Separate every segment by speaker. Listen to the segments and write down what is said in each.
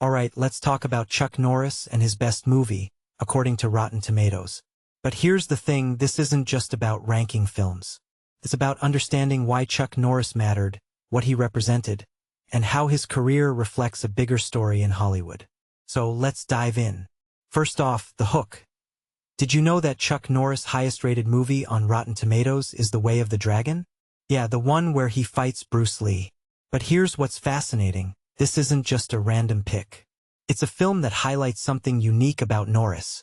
Speaker 1: Alright, let's talk about Chuck Norris and his best movie, according to Rotten Tomatoes. But here's the thing, this isn't just about ranking films. It's about understanding why Chuck Norris mattered, what he represented, and how his career reflects a bigger story in Hollywood. So let's dive in. First off, the hook. Did you know that Chuck Norris' highest-rated movie on Rotten Tomatoes is The Way of the Dragon? Yeah, the one where he fights Bruce Lee. But here's what's fascinating. This isn't just a random pick. It's a film that highlights something unique about Norris.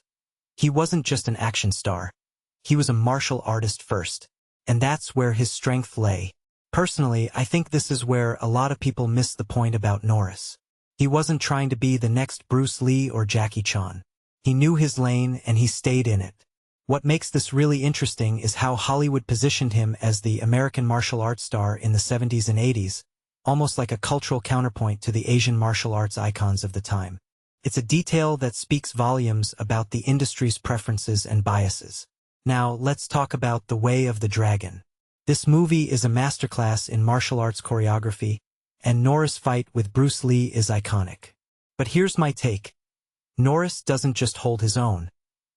Speaker 1: He wasn't just an action star. He was a martial artist first. And that's where his strength lay. Personally, I think this is where a lot of people miss the point about Norris. He wasn't trying to be the next Bruce Lee or Jackie Chan. He knew his lane and he stayed in it. What makes this really interesting is how Hollywood positioned him as the American martial arts star in the 70s and 80s, almost like a cultural counterpoint to the Asian martial arts icons of the time. It's a detail that speaks volumes about the industry's preferences and biases. Now, let's talk about The Way of the Dragon. This movie is a masterclass in martial arts choreography, and Norris' fight with Bruce Lee is iconic. But here's my take. Norris doesn't just hold his own.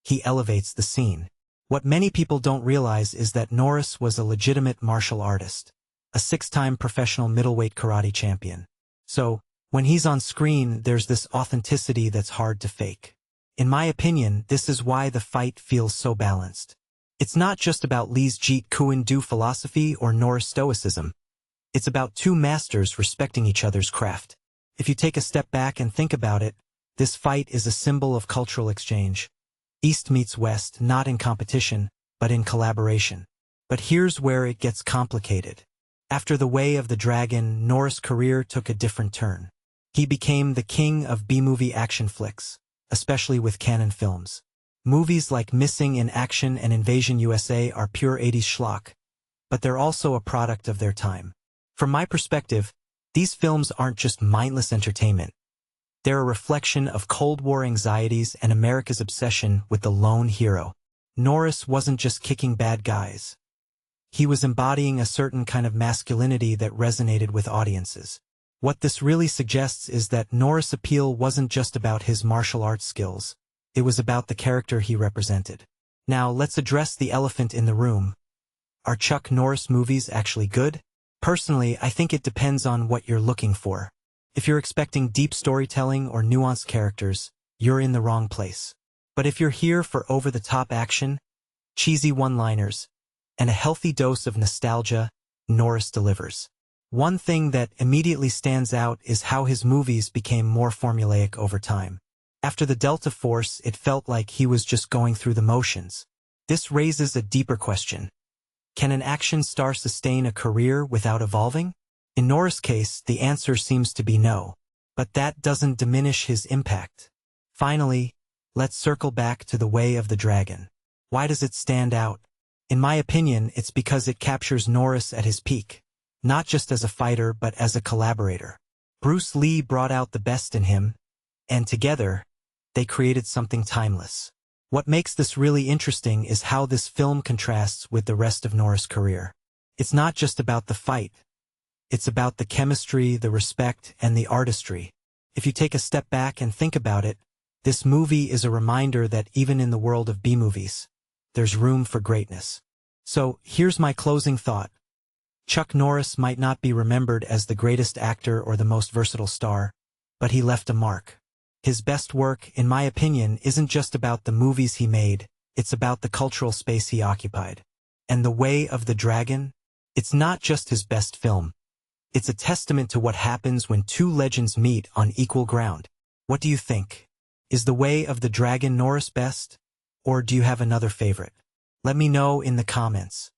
Speaker 1: He elevates the scene. What many people don't realize is that Norris was a legitimate martial artist, a 6-time professional middleweight karate champion. So, when he's on screen, there's this authenticity that's hard to fake. In my opinion, this is why the fight feels so balanced. It's not just about Lee's Jeet Kune Do philosophy or Norris' stoicism. It's about two masters respecting each other's craft. If you take a step back and think about it, this fight is a symbol of cultural exchange. East meets West, not in competition, but in collaboration. But here's where it gets complicated. After The Way of the Dragon, Norris' career took a different turn. He became the king of B-movie action flicks, especially with Cannon Films. Movies like Missing in Action and Invasion USA are pure 80s schlock, but they're also a product of their time. From my perspective, these films aren't just mindless entertainment. They're a reflection of Cold War anxieties and America's obsession with the lone hero. Norris wasn't just kicking bad guys. He was embodying a certain kind of masculinity that resonated with audiences. What this really suggests is that Norris' appeal wasn't just about his martial arts skills. It was about the character he represented. Now, let's address the elephant in the room. Are Chuck Norris movies actually good? Personally, I think it depends on what you're looking for. If you're expecting deep storytelling or nuanced characters, you're in the wrong place. But if you're here for over-the-top action, cheesy one-liners, and a healthy dose of nostalgia, Norris delivers. One thing that immediately stands out is how his movies became more formulaic over time. After the Delta Force, it felt like he was just going through the motions. This raises a deeper question. Can an action star sustain a career without evolving? In Norris' case, the answer seems to be no. But that doesn't diminish his impact. Finally, let's circle back to The Way of the Dragon. Why does it stand out? In my opinion, it's because it captures Norris at his peak. Not just as a fighter, but as a collaborator. Bruce Lee brought out the best in him, and together, they created something timeless. What makes this really interesting is how this film contrasts with the rest of Norris' career. It's not just about the fight. It's about the chemistry, the respect, and the artistry. If you take a step back and think about it, this movie is a reminder that even in the world of B-movies, there's room for greatness. So, here's my closing thought. Chuck Norris might not be remembered as the greatest actor or the most versatile star, but he left a mark. His best work, in my opinion, isn't just about the movies he made, it's about the cultural space he occupied. And The Way of the Dragon? It's not just his best film. It's a testament to what happens when two legends meet on equal ground. What do you think? Is The Way of the Dragon Norris' best? Or do you have another favorite? Let me know in the comments.